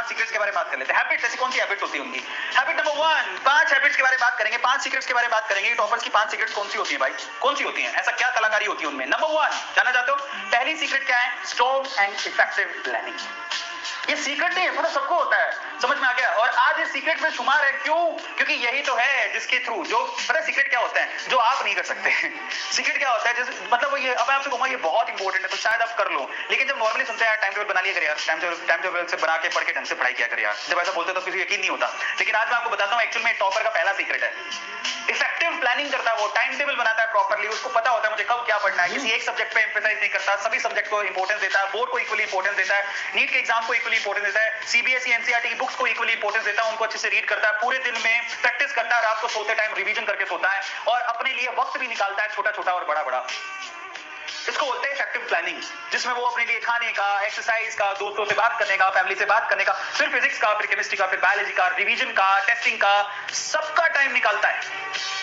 5 secrets के बारे में बात कर लेते हैं। हैबिट्स, ऐसी कौन सी हैबिट्स होती है उनकी? हैबिट नंबर 1, 5 हैबिट्स के बारे में बात करेंगे, 5 सीक्रेट्स के बारे में बात करेंगे। टॉपर्स की 5 सीक्रेट्स कौन सी होती है भाई? कौन सी होती है? ऐसा क्या कलाकारी होती है उनमें? नंबर 1 जानना चाहते हो? पहली सीक्रेट क्या है? Strong and effective planning. ये सीक्रेट नहीं है, मतलब सबको होता है, समझ में आ गया? और आज ये सीक्रेट में शुमार है, क्यों? क्योंकि यही तो है जिसके थ्रू, जो पता है सीक्रेट क्या होता है जो आप नहीं कर सकते। सीक्रेट क्या होता है जैसे, मतलब वो ये, अब मैं आपसे कहूंगा ये बहुत इंपॉर्टेंट है तो शायद आप कर लो, लेकिन जब नॉर्मली सुनते हैं टाइम टेबल बना लिया कर यार, टाइम टेबल से बना के पढ़ के ढंग से पढ़ाई किया कर यार, जब ऐसा बोलते तो किसी यकीन नहीं होता। लेकिन आज मैं आपको बताता हूँ एक्चुअल में टॉपर का पहला सीक्रेट है। इफेक्टिव प्लानिंग करता है वो, टाइम टेबल बनाता है प्रॉपर्ली, उसको पता होता है मुझे कब क्या पढ़ना है, किसी एक सब्जेक्ट पे एम्फेसाइज नहीं करता, सभी सब्जेक्ट को इंपॉर्टेंस देता है, बोर्ड को इक्वली इंपॉर्टेंस देता है, नीट के एग्जाम को इक्वली इंपॉर्टेंस देता है, सीबीएसई एनसीईआरटी की बुक्स को इक्वली इंपॉर्टेंस देता है, उनको अच्छे से रीड करता है, पूरे दिन में प्रैक्टिस करता है, रात को सोते टाइम रिवीजन करके सोता है और अपने लिए वक्त भी निकालता है, छोटा छोटा और बड़ा बड़ा। इसको बोलते हैं इफेक्टिव प्लानिंग, जिसमें वो अपने लिए खाने का, एक्सरसाइज का, दोस्तों से बात करने का, फैमिली से बात करने का, फिर फिजिक्स का, फिर केमिस्ट्री का, फिर बायोलॉजी का, रिवीजन का, टेस्टिंग का, सबका टाइम निकालता है।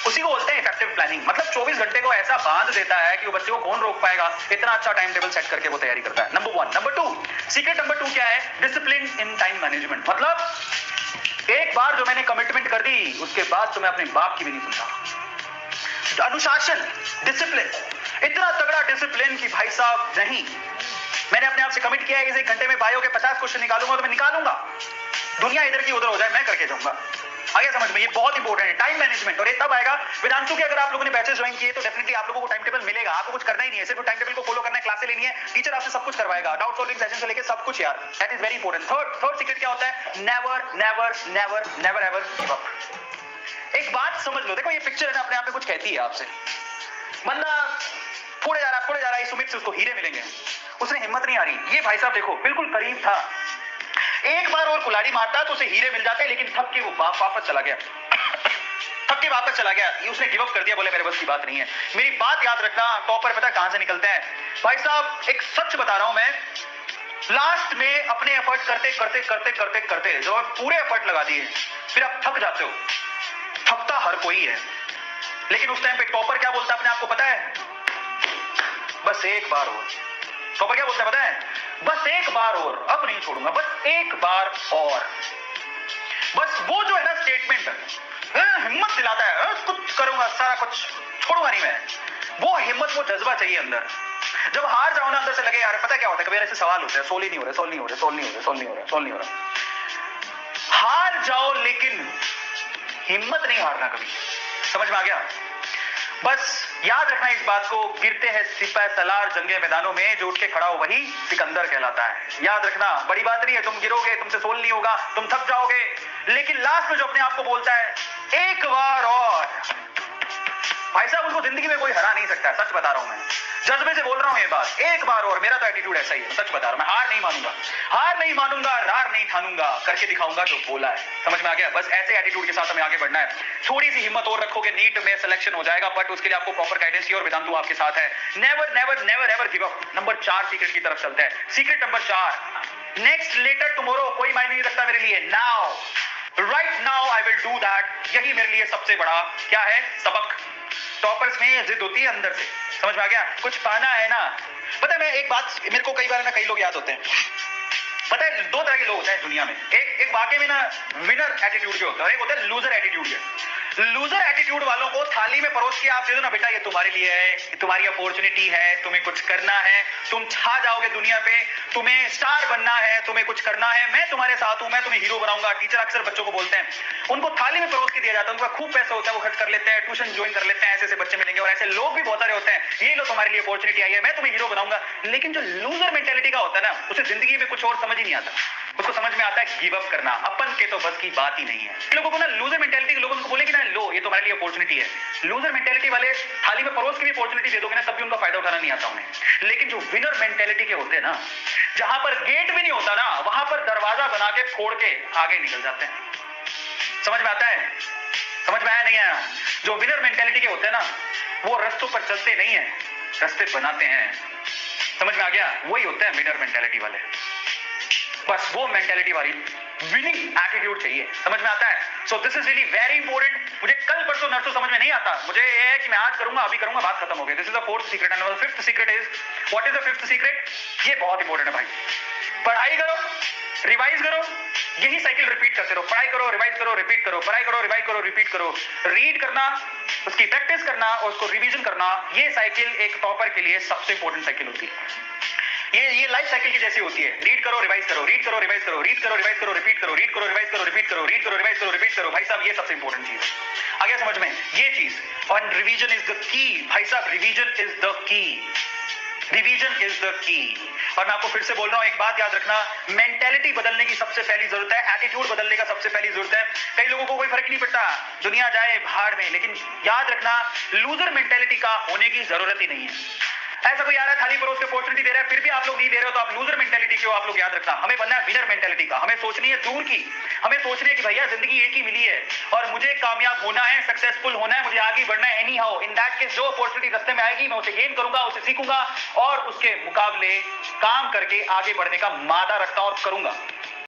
उसी को बोलते हैं इफेक्टिव प्लानिंग। मतलब 24 घंटे को ऐसा बांध देता है कि वो बच्चे को कौन रोक पाएगा, इतना अच्छा टाइम टेबल सेट करके वो तैयारी करता है। नंबर 1। नंबर 2, सीक्रेट नंबर 2 क्या है? Discipline in time management. मतलब एक बार जो मैंने कमिटमेंट कर दी उसके बाद तो मैं अपने बाप की भी नहीं सुनता। अनुशासन, डिसिप्लिन, इतना तगड़ा डिसिप्लिन कि भाई साहब नहीं, मैंने अपने आप से कमिट किया है कि 1 घंटे में बायो के 50 क्वेश्चन निकालूंगा तो मैं निकालूंगा, दुनिया इधर की उधर हो जाए मैं करके जाऊंगा। आगे समझ में, ये बहुत इंपॉर्टेंट है टाइम मैनेजमेंट। और ये तब आएगा वेदांतु के, अगर आप लोगों ने बैचेस ज्वाइन किए तो डेफिनेटली आप लोगों को टाइम टेबल मिलेगा, आपको कुछ करना ही नहीं है, सिर्फ टाइम टेबल को फॉलो करना है, क्लासें लेनी है, टीचर आपसे सब कुछ करवाएगा, डाउट सॉल्विंग सेशन से लेके सब कुछ यार। That is very important. Third secret क्या होता है? Never never never never ever give up. एक बात समझ लो, देखो ये पिक्चर है ना अपने आप में कुछ कहती है आपसे। बंदा फोड़े जा रहा है, इस उम्मीद से उसको हीरे मिलेंगे, उसने हिम्मत नहीं हारी। ये भाई साहब देखो बिल्कुल करीब था, एक बार और कुल्हाड़ी मारता तो उसे हीरे मिल जाते, लेकिन थक के वो वापस चला गया, थक के वापस चला गया। ये उसने गिव अप कर दिया, बोले मेरे बस की बात नहीं है। मेरी बात याद रखना, टॉपर पता कहां से निकलते हैं भाई साहब? एक सच बता रहा हूं मैं, लास्ट में अपने एफर्ट करते करते करते करते करते जो पूरे एफर्ट लगा दिए, फिर आप थक जाते हो। थकता हर कोई है, लेकिन उस टाइम पे टॉपर क्या बोलता है अपने आप को पता है? बस एक बार और। टॉपर क्या बोलता है पता है? बस एक बार और, अब नहीं छोड़ूंगा, बस एक बार और। बस वो जो है ना स्टेटमेंट, हिम्मत दिलाता है, कुछ करूंगा, सारा कुछ छोड़ूंगा नहीं मैं। वो हिम्मत, वो जज्बा चाहिए अंदर। जब हार जाओ ना, अंदर से लगे यार पता क्या होता है, कभी ऐसे सवाल होते हैं, सोल ही नहीं हो रहे, सोल नहीं हो रहे, सोल नहीं हो रहे, सोल नहीं हो रहा, सोल नहीं हो रहा। हार जाओ लेकिन हिम्मत नहीं हारना कभी। समझ में आ गया? बस याद रखना इस बात को, गिरते हैं सिपाही सलार जंगे मैदानों में, जो उठ के खड़ा हो वही सिकंदर कहलाता है। याद रखना, बड़ी बात नहीं है, तुम गिरोगे, तुमसे सोल नहीं होगा, तुम थक जाओगे, लेकिन लास्ट में जो अपने आप को बोलता है एक बार और, भाई साहब उसको जिंदगी में कोई हरा नहीं सकता। सच बता रहा हूं मैं, जज्बे से बोल रहा हूं ये बात, एक बार और। मेरा तो एटीट्यूड ऐसा ही है, सच बता रहा हूं मैं, हार नहीं मानूंगा, हार नहीं मानूंगा, रार नहीं ठानूंगा, करके दिखाऊंगा जो बोला है। समझ में आ गया? बस ऐसे एटीट्यूड के साथ हमें आगे बढ़ना है। थोड़ी सी हिम्मत और रखोगे, नीट में सिलेक्शन हो जाएगा, बट उसके लिए आपको प्रॉपर गाइडेंस चाहिए और वेदांतु आपके साथ है। Never never never ever give up. Number 4 secret की तरफ चलते हैं। Secret number 4, next later tomorrow, कोई मायने नहीं रखता मेरे लिए, now right now I will do that. यही मेरे लिए सबसे बड़ा क्या है सबक। टॉपर्स में जिद होती है अंदर से, समझ में आ गया? कुछ पाना है ना। पता है मैं एक बात, मेरे को कई बार ना कई लोग याद होते हैं, पता है 2 तरह के लोग होते हैं दुनिया में। एक वाकई में ना विनर एटीट्यूड के होता है, और एक होता है लूजर एटीट्यूड के। लूजर एटीट्यूड वालों को थाली में परोस के आप दे दो ना, बेटा ये तुम्हारे लिए है, ये तुम्हारी अपॉर्चुनिटी है, तुम्हें कुछ करना है, तुम छा जाओगे दुनिया पे, तुम्हें स्टार बनना है, तुम्हें कुछ करना है, मैं तुम्हारे साथ हूं, मैं तुम्हें हीरो बनाऊंगा। टीचर अक्सर बच्चों को बोलते हैं, उनको थाली में परोस के दिया जाता है, उनका खूब पैसा होता है, वो खर्च कर लेते हैं, ट्यूशन ज्वाइन कर लेते हैं, ऐसे बच्चे मिलेंगे। और ऐसे लोग भी बहुत सारे होते हैं, ये लो तुम्हारे लिए अपॉर्चुनिटी आई है, मैं तुम्हें हीरो बनाऊंगा। लेकिन जो लूजर मेंटेलिटी का होता है ना, उसे जिंदगी में कुछ और समझ ही नहीं आता, उसको समझ में आता है गिव अप करना, अपन के तो बस की बात ही नहीं है। लोगों को ना लूजर मेंटेलिटी के लोगों को बोलेंगे ना, लो ये तुम्हारे लिए अपॉर्चुनिटी है। लूजर मेंटेलिटी वाले थाली में परोस के भी अपॉर्चुनिटी दे दोगे ना, तब भी उनका फायदा उठाना नहीं आता उन्हें। लेकिन जो विनर मेंटेलिटी के होते हैं ना, जहां पर गेट भी नहीं होता ना, वहां पर दरवाजा बना के फोड़ के आगे निकल जाते हैं। समझ में आता है? समझ में आया नहीं आया? जो विनर मेंटेलिटी के होते हैं ना, वो रस्तों पर चलते नहीं है, रस्ते बनाते हैं। समझ में आ गया? वही होते हैं विनर मेंटेलिटी वाले। बस वो मेंटेलिटी वाली विनिंग एटीट्यूड चाहिए, समझ में आता है? So this is really very important. मुझे कल परसों नरसों समझ में नहीं आता, मुझे ये है कि मैं आज करूंगा, अभी करूंगा, बात खत्म हो गई। This is the fourth secret. And fifth secret is, what is the fifth secret? ये बहुत इंपॉर्टेंट है भाई। पढ़ाई करो, रिवाइज करो, यही साइकिल रिपीट करते रहो। पढ़ाई करो, रिवाइज करो, रिपीट करो, पढ़ाई करो, रिवाइज करो, रिपीट करो। रीड करना, उसकी प्रैक्टिस करना और उसको रिवीजन करना, ये साइकिल एक टॉपर के लिए सबसे इंपॉर्टेंट साइकिल होती है। ये लाइफ साइकिल की जैसी होती है। रीड करो, रिवाइज करो, रीड करो, रिवाइज करो, रीड करो, रिवाइज करो, रिपीट करो, रीड करो, रिवाइज करो, रिपीट करो, रीड करो, रिवाइज करो, रिपीट करो। भाई साहब, ये सबसे इंपॉर्टेंट चीज है। आ गया समझ में? ये चीज। और रिवीजन इज द की। भाई साहब, revision is the key. Revision is the key. और मैं आपको फिर से बोल रहा हूं, एक बात याद रखना, मेंटेलिटी बदलने की सबसे पहली जरूरत है, एटीट्यूड बदलने का सबसे पहली जरूरत है। कई लोगों को कोई फर्क नहीं पड़ता, दुनिया जाए भाड़ में, लेकिन याद रखना, लूजर मेंटेलिटी का होने की जरूरत ही नहीं है। ऐसा कोई आ रहा है थाली परोस के अपॉर्चुनिटी दे रहा है, फिर भी आप लोग नहीं दे रहे हो, तो आप लूजर मेंटेलिटी के हो। आप लोग याद रखना, हमें बनना है विनर मेंटेलिटी का। हमें सोचनी है दूर की, हमें सोचनी है कि भैया जिंदगी एक ही मिली है और मुझे कामयाब होना है, सक्सेसफुल होना है, मुझे आगे बढ़ना है any how. In that case जो अपॉर्चुनिटी रास्ते में आएगी, मैं उसे गेन करूंगा, उसे सीखूंगा और उसके मुकाबले काम करके आगे बढ़ने का मादा रखता हूं और करूंगा।